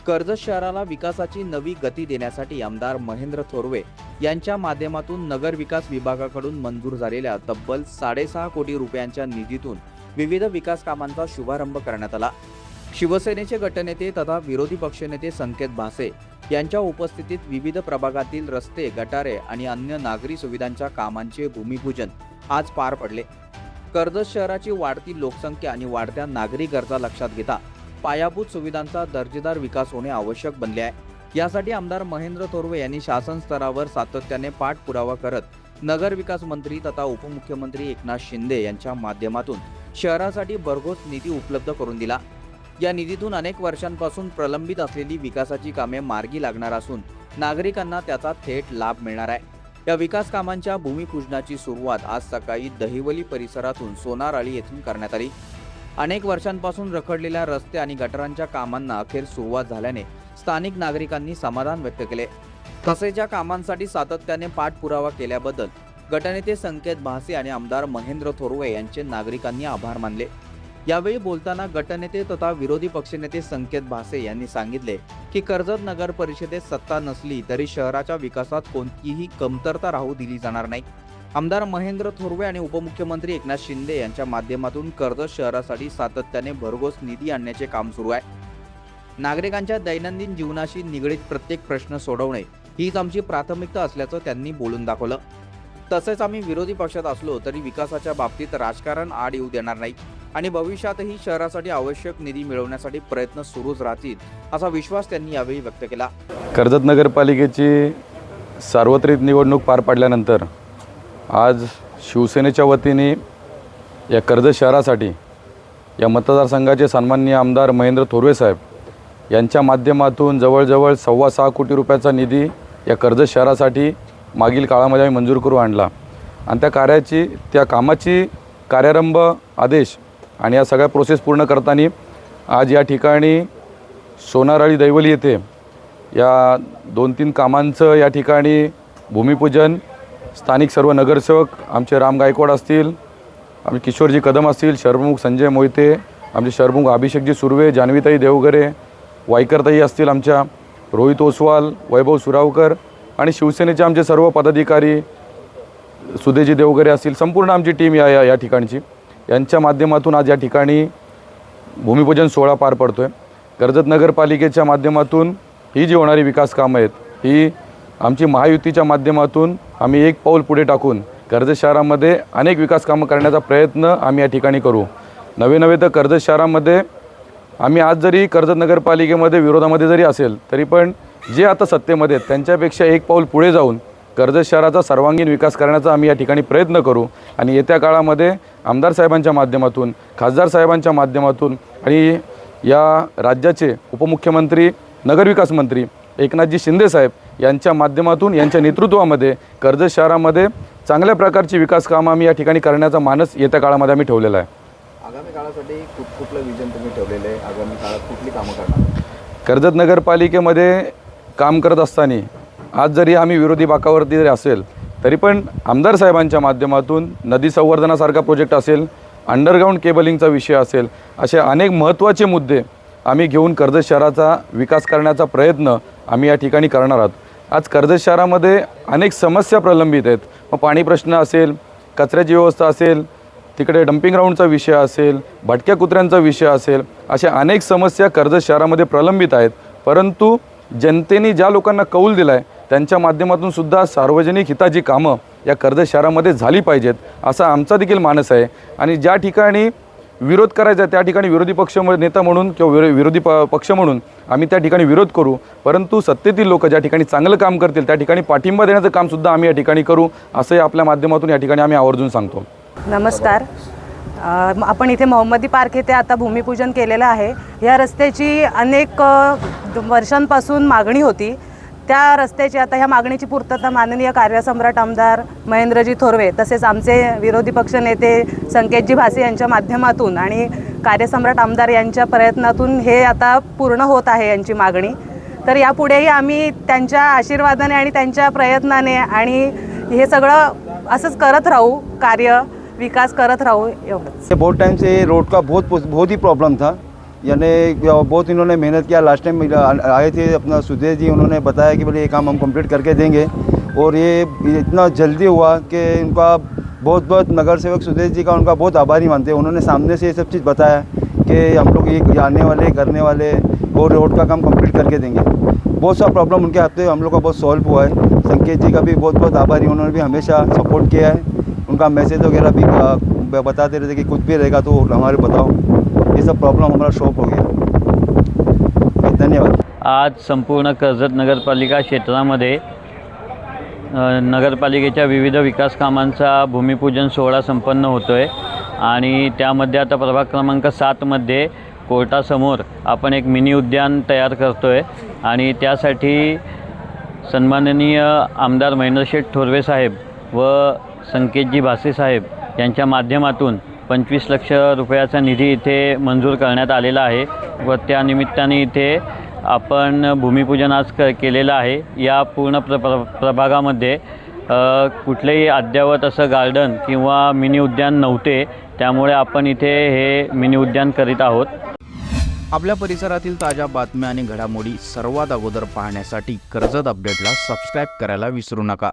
कर्जत शहराला विकासाची नवी गती देण्यासाठी आमदार महेंद्र थोरवे यांच्या माध्यमातून नगर विकास विभागाकडून मंजूर झालेल्या तब्बल 6.5 कोटी रुपयांच्या निधीतून विविध विकास कामांचा शुभारंभ करण्यात आला। शिवसेनेचे गटनेते तथा विरोधी पक्षनेते संकेत भासे यांच्या उपस्थितीत विविध प्रभागातील रस्ते, गटारे आणि अन्य नागरी सुविधांच्या कामांचे भूमिपूजन आज पार पडले। कर्जत शहराची वाढती लोकसंख्या आणि वाढत्या नागरी गरजा लक्षात घेता पायाभूत सुविधांचा दर्जेदार विकास होणे आवश्यक बनले आहे। यासाठी आमदार महेंद्र थोरवे यांनी शासन स्तरावर सातत्याने पाठपुरावा करत नगर विकास मंत्री तथा उपमुख्यमंत्री एकनाथ शिंदे यांच्या माध्यमातून शहरासाठी भरघोस निधी उपलब्ध करून दिला। या निधीतून अनेक वर्षांपासून प्रलंबित असलेली विकासाची कामे मार्गी लागणार असून नागरिकांना त्याचा थेट लाभ मिळणार आहे। या विकास कामांच्या भूमिपूजनाची सुरुवात आज सकाळी दहिवली परिसरातून सोनारआळी येथून करण्यात आली। अनेक वर्षांपासून रखडलेल्या रस्ते आणि गटारांच्या कामांना अखेर सुरुवात झाल्याने स्थानिक नागरिकांनी समाधान व्यक्त केले। तसेच या कामांसाठी सातत्याने पाठपुरावा केल्याबद्दल गटनेते संकेत भासे आणि आमदार महेंद्र थोरवे यांचे नागरिकांनी आभार मानले। यावेळी बोलताना गटनेते तथा विरोधी पक्षनेते संकेत भासे यांनी सांगितले की कर्जत नगर परिषदेत सत्ता नसली तरी शहराच्या विकासात कोणतीही कमतरता राहू दिली जाणार नाही। आमदार महेंद्र थोरवे आणि उपमुख्यमंत्री एकनाथ शिंदे यांच्या माध्यमातून कर्जत शहरासाठी सातत्याने भरघोस निधी आणण्याचे काम सुरू आहे। नागरिकांच्या दैनंदिन जीवनाशी निगडीत प्रत्येक प्रश्न सोडवणे हीच आमची प्राथमिकता असल्याचं त्यांनी बोलून दाखवलं। तसेच आम्ही विरोधी पक्षात असलो तरी विकासाच्या बाबतीत राजकारण आड येऊ देणार नाही आणि भविष्यातही शहरासाठी आवश्यक निधी मिळवण्यासाठी प्रयत्न सुरूच राहतील असा विश्वास त्यांनी यावेळी व्यक्त केला। कर्जत नगरपालिकेची सार्वत्रिक निवडणूक पार पडल्यानंतर आज शिवसेनेच्या वतीने या कर्जत शहरासाठी या मतदारसंघाचे सन्माननीय आमदार महेंद्र थोरवे साहेब यांच्या माध्यमातून जवळजवळ 6.25 कोटी रुपयाचा निधी या कर्जत शहरासाठी मागील काळामध्ये आम्ही मंजूर करून आणला आणि त्या कामाची कार्यारंभ आदेश आणि या सगळ्या प्रोसेस पूर्ण करताना आज या ठिकाणी सोनारआळी दैवली येथे या 2-3 कामांचं या ठिकाणी भूमिपूजन स्थानिक सर्व नगरसेवक आमचे राम गायकवाड असतील, आमचे किशोरजी कदम असतील, शहरप्रमुख संजय मोहिते, आमचे शहरप्रमुख अभिषेकजी सुर्वे, जान्हवीताई देवगरे, वायकरताई असतील, आमच्या रोहित ओसवाल, वैभव सुरावकर आणि शिवसेनेचे आमचे सर्व पदाधिकारी सुदेजी देवगरे असतील, संपूर्ण आमची टीम या ठिकाणची यांच्या माध्यमातून आज या ठिकाणी भूमिपूजन सोहळा पार पडतो आहे। कर्जत नगरपालिकेच्या माध्यमातून ही जी होणारी विकास कामं आहेत ही आमची महायुतीच्या माध्यमातून आम्ही एक पाऊल पुढे टाकून कर्जत शहरामध्ये अनेक विकास कामं करण्याचा प्रयत्न आम्ही या ठिकाणी करू। नवे तर कर्जत शहरामध्ये आम्ही आज जरी कर्जत नगरपालिकेमध्ये विरोधामध्ये जरी असेल तरी पण जे आता सत्तेमध्ये आहेत त्यांच्यापेक्षा एक पाऊल पुढे जाऊन कर्जत शहराचा सर्वांगीण विकास करण्याचा आम्ही या ठिकाणी प्रयत्न करू आणि येत्या काळामध्ये आमदार साहेबांच्या माध्यमातून, खासदार साहेबांच्या माध्यमातून आणि या राज्याचे उपमुख्यमंत्री, नगरविकास मंत्री एकनाथजी शिंदे साहेब यांच्या माध्यमातून यांच्या नेतृत्वामध्ये कर्जत शहरामध्ये चांगल्या प्रकारची विकास कामं आम्ही या ठिकाणी करण्याचा मानस येत्या काळामध्ये आम्ही ठेवलेला आहे। आगामी काळासाठी कुठलं विजन तुम्ही ठेवलेलं आहे? आगामी काळात कुठली कामं करणार? कर्जत नगरपालिकेमध्ये काम करत असताना आज जरी आम्ही विरोधी बाकावरती जरी असेल तरी पण आमदार साहेबांच्या माध्यमातून नदी संवर्धनासारखा प्रोजेक्ट असेल, अंडरग्राऊंड केबलिंगचा विषय असेल, असे अनेक महत्त्वाचे मुद्दे आम्ही घेऊन कर्जत शहराचा विकास करण्याचा प्रयत्न आम्ही या ठिकाणी करणार आहोत। आज कर्जत शहरामध्ये अनेक समस्या प्रलंबित आहेत। मग पाणी प्रश्न असेल, कचऱ्याची व्यवस्था असेल, तिकडे डम्पिंग ग्राउंडचा विषय असेल, भटक्या कुत्र्यांचा विषय असेल, अशा अनेक समस्या कर्जत शहरामध्ये प्रलंबित आहेत। परंतु जनतेने ज्या लोकांना कौल दिला आहे त्यांच्या माध्यमातून सुद्धा सार्वजनिक हिताची कामं या कर्जत शहरामध्ये झाली पाहिजेत असा आमचा देखील मानस आहे आणि ज्या ठिकाणी विरोध करायचा त्या ठिकाणी विरोधी पक्ष नेता म्हणून किंवा विरोधी पक्ष म्हणून आम्ही त्या ठिकाणी विरोध करू, परंतु सत्तेतील लोक ज्या ठिकाणी चांगलं काम करतील त्या ठिकाणी पाठिंबा देण्याचं कामसुद्धा आम्ही या ठिकाणी करू असंही आपल्या माध्यमातून या ठिकाणी आम्ही आवर्जून सांगतो। नमस्कार, आपण इथे मोहम्मदी पार्क येथे आता भूमिपूजन केलेलं आहे। या रस्त्याची अनेक वर्षांपासून मागणी होती। त्या रस्त्याची आता ह्या मागणीची पूर्तता माननीय कार्यसम्राट आमदार महेंद्रजी थोरवे तसेच आमचे विरोधी पक्ष नेते संकेतजी भासे यांच्या माध्यमातून आणि कार्यसम्राट आमदार यांच्या प्रयत्नातून हे आता पूर्ण होत आहे यांची मागणी। तर यापुढेही आम्ही त्यांच्या आशीर्वादाने आणि त्यांच्या प्रयत्नाने आणि हे सगळं असंच करत राहू, कार्य विकास करत राहू एवढंच। बहुत टाइम से रोड का बहुत ही प्रॉब्लम था यानी बहुत इन्होंने मेहनत किया। लास्ट टाइम आए थे अपना सुधीर जी, उन्होंने बताया कि बोले ये काम हम कंप्लीट करके देंगे, और ये इतना जल्दी हुआ कि उनका बहुत बहुत नगर सेवक सुधीर जी का उनका बहुत आभारी मानते हैं। उन्होंने सामने से ये सब चीज़ बताया कि हम लोग ये आने वाले करने वाले और रोड का काम कंप्लीट करके देंगे। बहुत सा प्रॉब्लम उनके हाथ से हम लोग का बहुत सॉल्व हुआ है। संकेत जी का भी बहुत बहुत आभारी, उन्होंने भी हमेशा सपोर्ट किया है। उनका मैसेज वगैरह भी बताते रहते कि कुछ भी रहेगा तो हमारे बताओ, ये सब प्रॉब्लम हमारा सॉल्व हो गया। धन्यवाद। आज संपूर्ण कर्जत नगरपालिका क्षेत्रामध्ये नगरपालिकेच्या विविध विकास कामांचा भूमिपूजन सोहळा संपन्न होतो आहे आणि त्यामध्ये आता प्रभाग क्रमांक 7मध्ये कोर्टासमोर आपण एक मिनी उद्यान तयार करतो आहे आणि त्यासाठी सन्माननीय आमदार महेंद्रशेठ थोरवे साहेब व संकेतजी भासे साहेब यांच्या माध्यमातून 25 लाख रुपयाचा निधी इथे मंजूर करण्यात आलेला आहे व त्यानिमित्ताने इथे आपण भूमिपूजन आज केलेलं आहे। या पूर्ण प्रभागामध्ये कुठलेही अद्ययावत असं गार्डन किंवा मिनी उद्यान नव्हते, त्यामुळे आपण इथे हे मिनी उद्यान करीत आहोत। आपल्या परिसरातील ताज्या बातम्या आणि घडामोडी सर्वात अगोदर पाहण्यासाठी कर्जत अपडेटला सबस्क्राईब करायला विसरू नका।